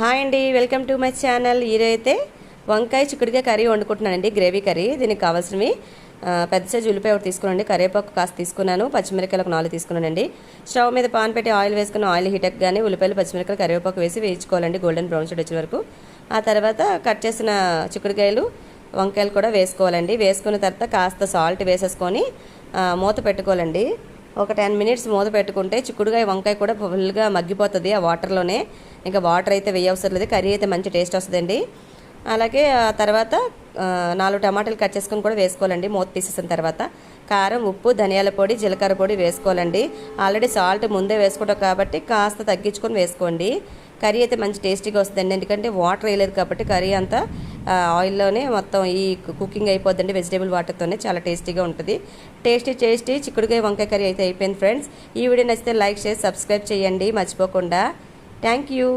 Hi అండి, welcome to my channel. ఈరోజైతే వంకాయ చిక్కుడుకాయ కర్రీ వండుకుంటున్నానండి, గ్రేవీ కర్రీ. దీనికి కావాల్సినవి పెద్ద సైజు ఉల్లిపాయ ఒకటి తీసుకున్నానండి, కరివేపాకు కాస్త తీసుకున్నాను, పచ్చిమిరకాయలు ఒక 4 తీసుకున్నానండి. స్టవ్ మీద పాన్ పెట్టి ఆయిల్ వేసుకుని ఆయిల్ హీట్ ఎక్కగానే ఉల్లిపాయలు, పచ్చిమిరకాయలు, కరివేపాకు వేసి వేయించుకోవాలండి గోల్డెన్ బ్రౌన్ షేడ్ వచ్చే వరకు. ఆ తర్వాత కట్ చేసిన చిక్కుడుకాయలు, వంకాయలు కూడా వేసుకోవాలండి. వేసుకున్న తర్వాత కాస్త సాల్ట్ వేసేసుకొని మూత పెట్టుకోవాలండి. ఒక 10 మినిట్స్ మూత పెట్టుకుంటే చిక్కుడుకాయ వంకాయ కూడా ఫుల్గా మగ్గిపోతుంది ఆ వాటర్లోనే. ఇంకా వాటర్ అయితే వేయవసరం లేదు, కర్రీ అయితే మంచి టేస్ట్ వస్తుందండి. అలాగే ఆ తర్వాత 4 టమాటాలు కట్ చేసుకొని కూడా వేసుకోవాలండి. మూత తీసేసిన తర్వాత కారం, ఉప్పు, ధనియాల పొడి, జీలకర్ర పొడి వేసుకోవాలండి. ఆల్రెడీ సాల్ట్ ముందే వేసుకుంటాం కాబట్టి కాస్త తగ్గించుకొని వేసుకోండి. కర్రీ అయితే మంచి టేస్టీగా వస్తుందండి, ఎందుకంటే వాటర్ వేయలేదు కాబట్టి కర్రీ అంతా ఆయిల్లోనే మొత్తం ఈ కుకింగ్ అయిపోద్దండి. వెజిటేబుల్ వాటర్తోనే చాలా టేస్టీగా ఉంటుంది. టేస్టీ చిక్కుడుకాయ వంకాయ కర్రీ అయితే అయిపోయింది ఫ్రెండ్స్. ఈ వీడియో నచ్చితే లైక్ చేసి సబ్స్క్రైబ్ చేయండి మర్చిపోకుండా. Thank you.